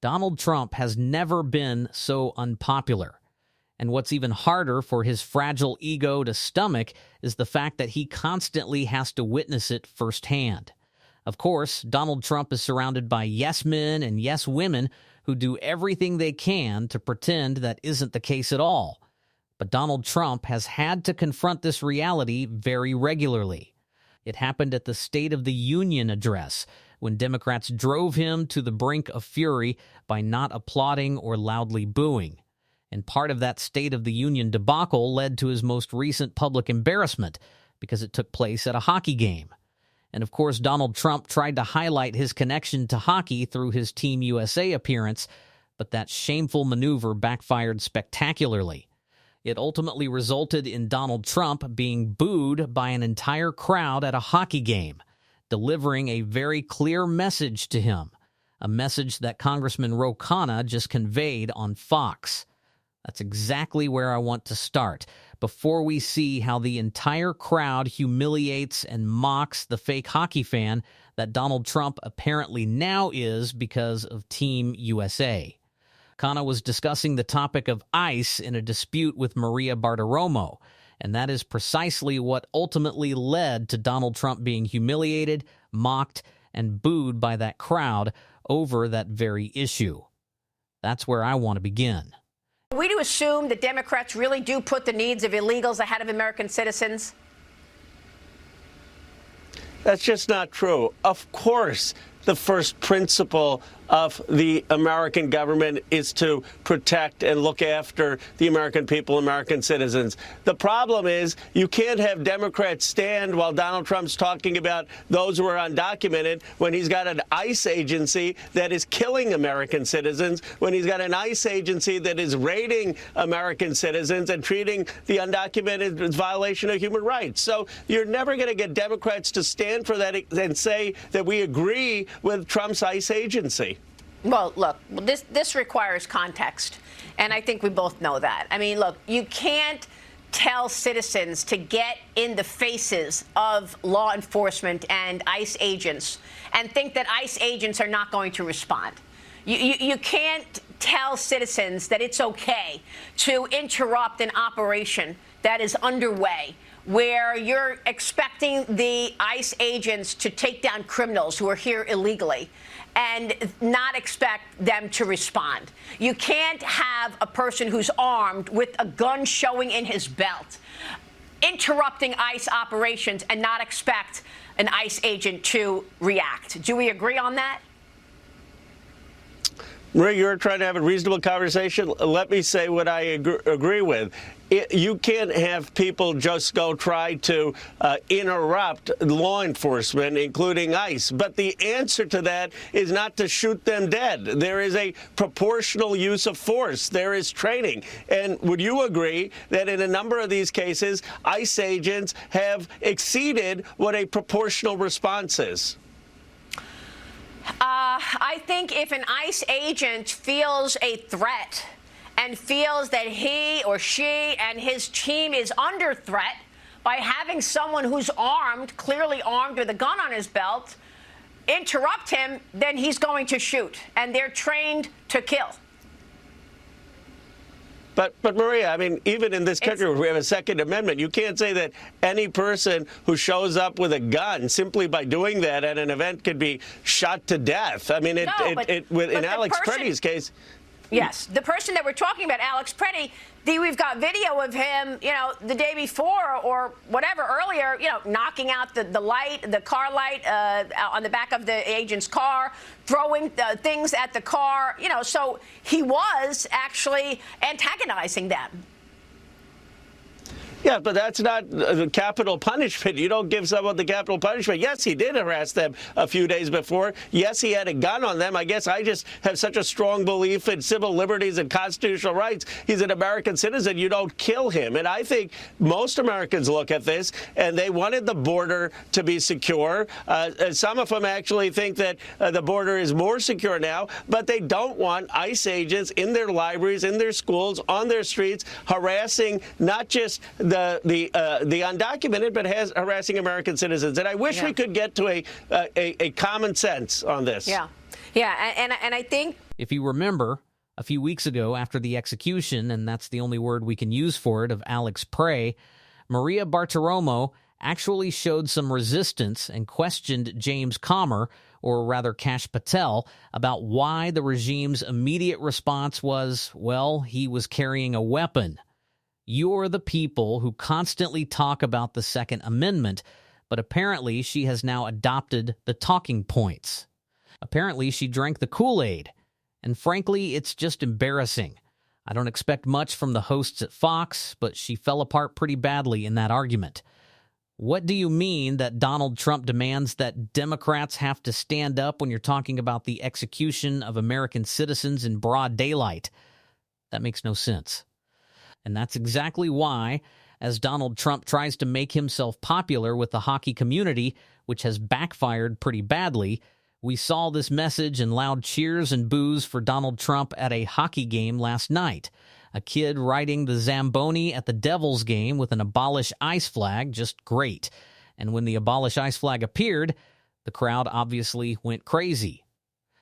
Donald Trump has never been so unpopular. And what's even harder for his fragile ego to stomach is the fact that he constantly has to witness it firsthand. Of course, Donald Trump is surrounded by yes men and yes women who do everything they can to pretend that isn't the case at all. But Donald Trump has had to confront this reality very regularly. It happened at the State of the Union address, when Democrats drove him to the brink of fury by not applauding or loudly booing. And part of that State of the Union debacle led to his most recent public embarrassment, because it took place at a hockey game. And of course, Donald Trump tried to highlight his connection to hockey through his Team USA appearance, but that shameful maneuver backfired spectacularly. It ultimately resulted in Donald Trump being booed by an entire crowd at a hockey game, delivering a very clear message to him, a message that Congressman Ro Khanna just conveyed on Fox. That's exactly where I want to start, before we see how the entire crowd humiliates and mocks the fake hockey fan that Donald Trump apparently now is because of Team USA. Khanna was discussing the topic of ICE in a dispute with Maria Bartiromo, and that is precisely what ultimately led to Donald Trump being humiliated, mocked, and booed by that crowd over that very issue. That's where I want to begin. Are we to assume that Democrats really do put the needs of illegals ahead of American citizens? That's just not true. Of course, the first principle of the American government is to protect and look after the American people, American citizens. The problem is you can't have Democrats stand while Donald Trump's talking about those who are undocumented when he's got an ICE agency that is killing American citizens, when he's got an ICE agency that is raiding American citizens and treating the undocumented as violation of human rights. So you're never going to get Democrats to stand for that and say that we agree with Trump's ICE agency. Well, look, this requires context, and I think we both know that. I mean, look, you can't tell citizens to get in the faces of law enforcement and ICE agents and think that ICE agents are not going to respond. You can't tell citizens that it's okay to interrupt an operation that is underway, where you're expecting the ICE agents to take down criminals who are here illegally and not expect them to respond. You can't have a person who's armed with a gun showing in his belt interrupting ICE operations and not expect an ICE agent to react. Do we agree on that? Maria, you're trying to have a reasonable conversation. Let me say what I agree with. You can't have people just go try to interrupt law enforcement, including ICE. But the answer to that is not to shoot them dead. There is a proportional use of force. There is training. And would you agree that in a number of these cases, ICE agents have exceeded what a proportional response is? I think if an ICE agent feels a threat and feels that he or she and his team is under threat by having someone who's armed, clearly armed with a gun on his belt, interrupt him, then he's going to shoot. And they're trained to kill. But Maria, I mean, even in this country where we have a Second Amendment, you can't say that any person who shows up with a gun simply by doing that at an event could be shot to death. I mean, in Alex Pretty's case. Yes, the person that we're talking about, Alex Pretty, we've got video of him, the day before or whatever earlier, knocking out the car light on the back of the agent's car, throwing things at the car, so he was actually antagonizing them. Yeah, but that's not the capital punishment. You don't give someone the capital punishment. Yes, he did harass them a few days before. Yes, he had a gun on them. I guess I just have such a strong belief in civil liberties and constitutional rights. He's an American citizen. You don't kill him. And I think most Americans look at this, and they wanted the border to be secure. Some of them actually think that the border is more secure now, but they don't want ICE agents in their libraries, in their schools, on their streets, harassing not just the undocumented, but harassing American citizens. And I wish we could get to a common sense on this. Yeah, and I think If you remember, a few weeks ago after the execution, and that's the only word we can use for it, of Alex Prey, Maria Bartiromo actually showed some resistance and questioned James Comer, or rather Kash Patel, about why the regime's immediate response was, well, he was carrying a weapon. You're the people who constantly talk about the Second Amendment, but apparently she has now adopted the talking points. Apparently she drank the Kool-Aid, and frankly, it's just embarrassing. I don't expect much from the hosts at Fox, but she fell apart pretty badly in that argument. What do you mean that Donald Trump demands that Democrats have to stand up when you're talking about the execution of American citizens in broad daylight? That makes no sense. And that's exactly why, as Donald Trump tries to make himself popular with the hockey community, which has backfired pretty badly, we saw this message and loud cheers and boos for Donald Trump at a hockey game last night. A kid riding the Zamboni at the Devils game with an Abolish ICE flag, just great. And when the Abolish ICE flag appeared, the crowd obviously went crazy.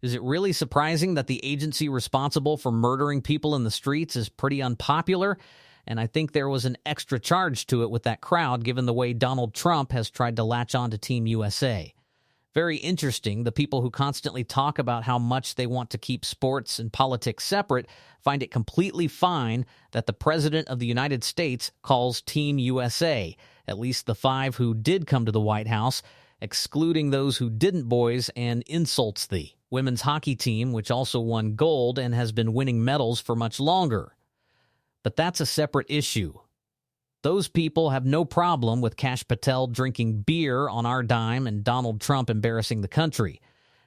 Is it really surprising that the agency responsible for murdering people in the streets is pretty unpopular? And I think there was an extra charge to it with that crowd, given the way Donald Trump has tried to latch on to Team USA. Very interesting, the people who constantly talk about how much they want to keep sports and politics separate find it completely fine that the President of the United States calls Team USA, at least the 5 who did come to the White House, excluding those who didn't, boys, and insults the women's hockey team, which also won gold and has been winning medals for much longer. But that's a separate issue. Those people have no problem with Kash Patel drinking beer on our dime and Donald Trump embarrassing the country.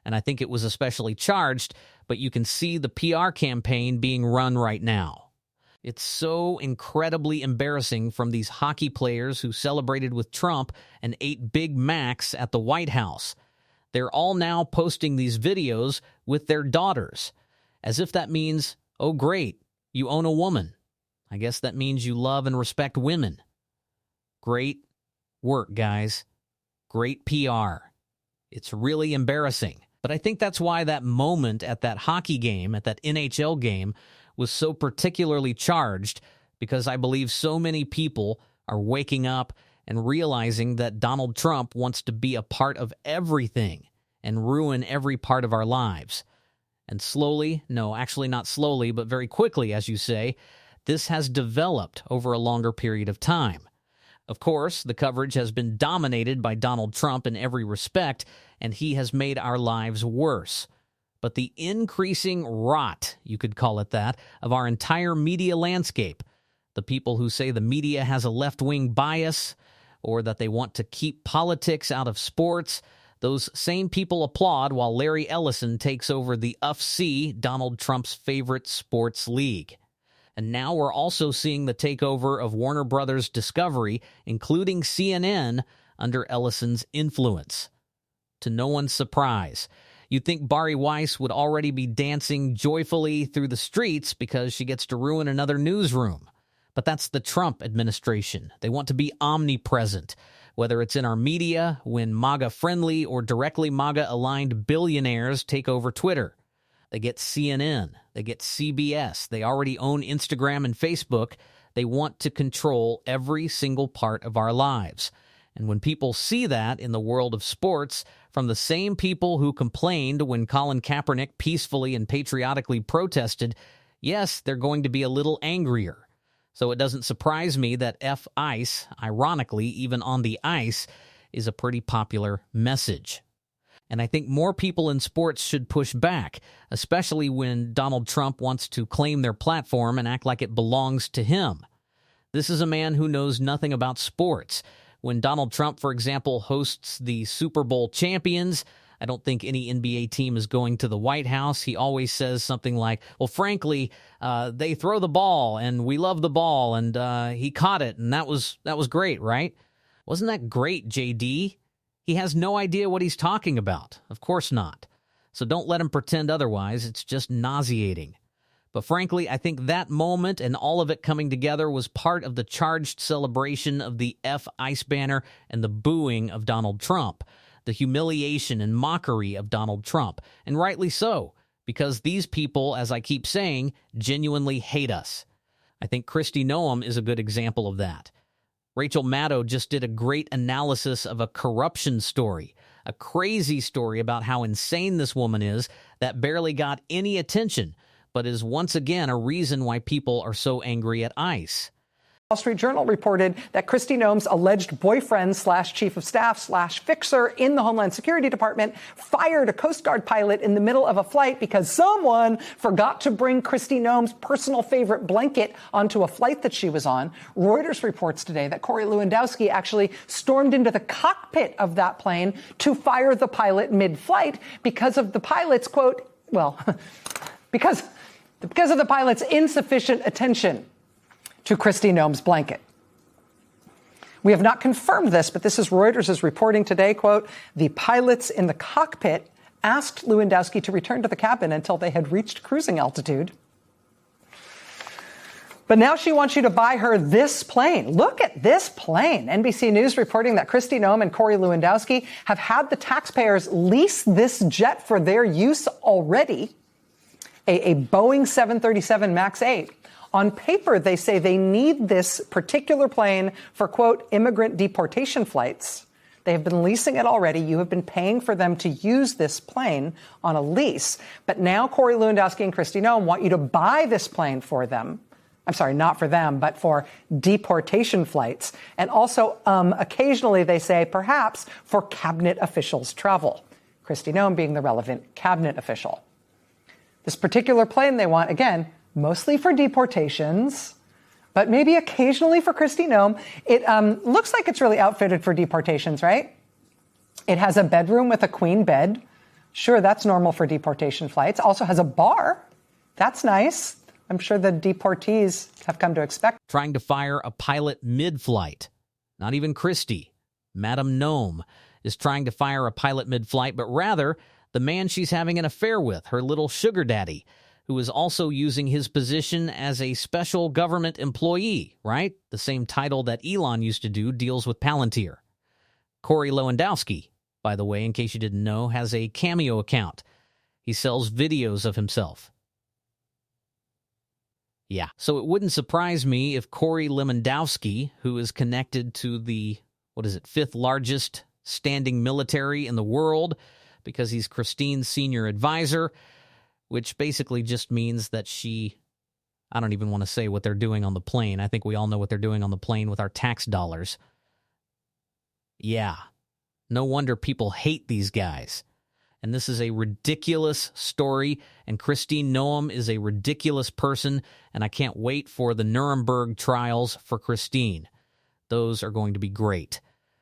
And I think it was especially charged, but you can see the PR campaign being run right now. It's so incredibly embarrassing from these hockey players who celebrated with Trump and ate Big Macs at the White House. They're all now posting these videos with their daughters, as if that means, oh great, you own a woman. I guess that means you love and respect women. Great work, guys. Great PR. It's really embarrassing. But I think that's why that moment at that hockey game, at that NHL game, was so particularly charged, because I believe so many people are waking up and realizing that Donald Trump wants to be a part of everything and ruin every part of our lives. And slowly, no, actually not slowly, but very quickly, as you say, this has developed over a longer period of time. Of course, the coverage has been dominated by Donald Trump in every respect, and he has made our lives worse. But the increasing rot, you could call it that, of our entire media landscape, the people who say the media has a left-wing bias or that they want to keep politics out of sports, those same people applaud while Larry Ellison takes over the UFC, Donald Trump's favorite sports league. And now we're also seeing the takeover of Warner Brothers Discovery, including CNN, under Ellison's influence. To no one's surprise, you'd think Bari Weiss would already be dancing joyfully through the streets because she gets to ruin another newsroom. But that's the Trump administration. They want to be omnipresent, whether it's in our media, when MAGA-friendly or directly MAGA-aligned billionaires take over Twitter. They get CNN, they get CBS, they already own Instagram and Facebook. They want to control every single part of our lives. And when people see that in the world of sports, from the same people who complained when Colin Kaepernick peacefully and patriotically protested, yes, they're going to be a little angrier. So it doesn't surprise me that F-ICE, ironically, even on the ice, is a pretty popular message. And I think more people in sports should push back, especially when Donald Trump wants to claim their platform and act like it belongs to him. This is a man who knows nothing about sports. When Donald Trump, for example, hosts the Super Bowl champions, I don't think any NBA team is going to the White House. He always says something like, well, frankly, they throw the ball, and we love the ball, and he caught it, and that was great, right? Wasn't that great, JD? He has no idea what he's talking about. Of course not. So don't let him pretend otherwise. It's just nauseating. But frankly, I think that moment and all of it coming together was part of the charged celebration of the F-ICE banner and the booing of Donald Trump, the humiliation and mockery of Donald Trump, and rightly so, because these people, as I keep saying, genuinely hate us. I think Kristi Noem is a good example of that. Rachel Maddow just did a great analysis of a corruption story, a crazy story about how insane this woman is that barely got any attention, but is once again a reason why people are so angry at ICE. Wall Street Journal reported that Kristi Noem's alleged boyfriend / chief of staff / fixer in the Homeland Security Department fired a Coast Guard pilot in the middle of a flight because someone forgot to bring Kristi Noem's personal favorite blanket onto a flight that she was on. Reuters reports today that Corey Lewandowski actually stormed into the cockpit of that plane to fire the pilot mid-flight because of the pilot's, quote, well, because of the pilot's insufficient attention to Kristi Noem's blanket. We have not confirmed this, but this is Reuters' reporting today, quote, the pilots in the cockpit asked Lewandowski to return to the cabin until they had reached cruising altitude. But now she wants you to buy her this plane. Look at this plane. NBC News reporting that Kristi Noem and Corey Lewandowski have had the taxpayers lease this jet for their use already, a Boeing 737 MAX 8. On paper, they say they need this particular plane for, quote, immigrant deportation flights. They have been leasing it already. You have been paying for them to use this plane on a lease. But now Corey Lewandowski and Kristi Noem want you to buy this plane for them. I'm sorry, not for them, but for deportation flights. And also, occasionally, they say, perhaps for cabinet officials' travel. Kristi Noem being the relevant cabinet official. This particular plane they want, again, mostly for deportations, but maybe occasionally for Kristi Noem. It looks like it's really outfitted for deportations, right? It has a bedroom with a queen bed. Sure, that's normal for deportation flights. Also has a bar. That's nice. I'm sure the deportees have come to expect. Trying to fire a pilot mid-flight. Not even Kristi. Madam Noem is trying to fire a pilot mid-flight, but rather the man she's having an affair with, her little sugar daddy, who is also using his position as a special government employee, right? The same title that Elon used to do, deals with Palantir. Corey Lewandowski, by the way, in case you didn't know, has a Cameo account. He sells videos of himself. Yeah, so it wouldn't surprise me if Corey Lewandowski, who is connected to the, fifth largest standing military in the world, because he's Christine's senior advisor, which basically just means that I don't even want to say what they're doing on the plane. I think we all know what they're doing on the plane with our tax dollars. Yeah, no wonder people hate these guys. And this is a ridiculous story, and Kristi Noem is a ridiculous person, and I can't wait for the Nuremberg trials for Christine. Those are going to be great.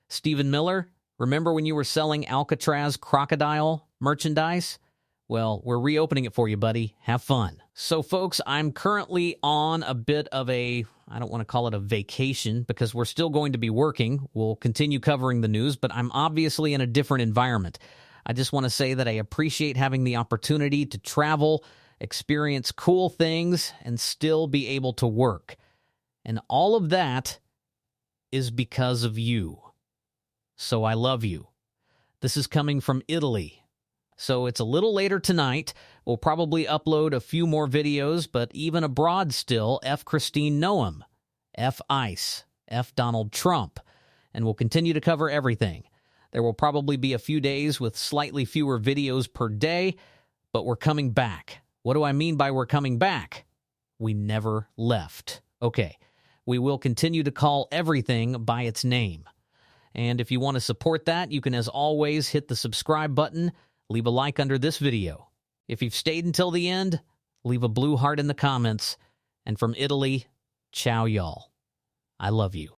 Stephen Miller, remember when you were selling Alcatraz crocodile merchandise? Well, we're reopening it for you, buddy. Have fun. So, folks, I'm currently on a bit of I don't want to call it a vacation because we're still going to be working. We'll continue covering the news, but I'm obviously in a different environment. I just want to say that I appreciate having the opportunity to travel, experience cool things, and still be able to work. And all of that is because of you. So I love you. This is coming from Italy. So it's a little later tonight. We'll probably upload a few more videos, but even abroad still, F Christine Noem, F ICE, F Donald Trump, and we'll continue to cover everything. There will probably be a few days with slightly fewer videos per day, but we're coming back. What do I mean by we're coming back? We never left. Okay, we will continue to call everything by its name. And if you want to support that, you can, as always, hit the subscribe button. Leave a like under this video. If you've stayed until the end, leave a blue heart in the comments. And from Italy, ciao y'all. I love you.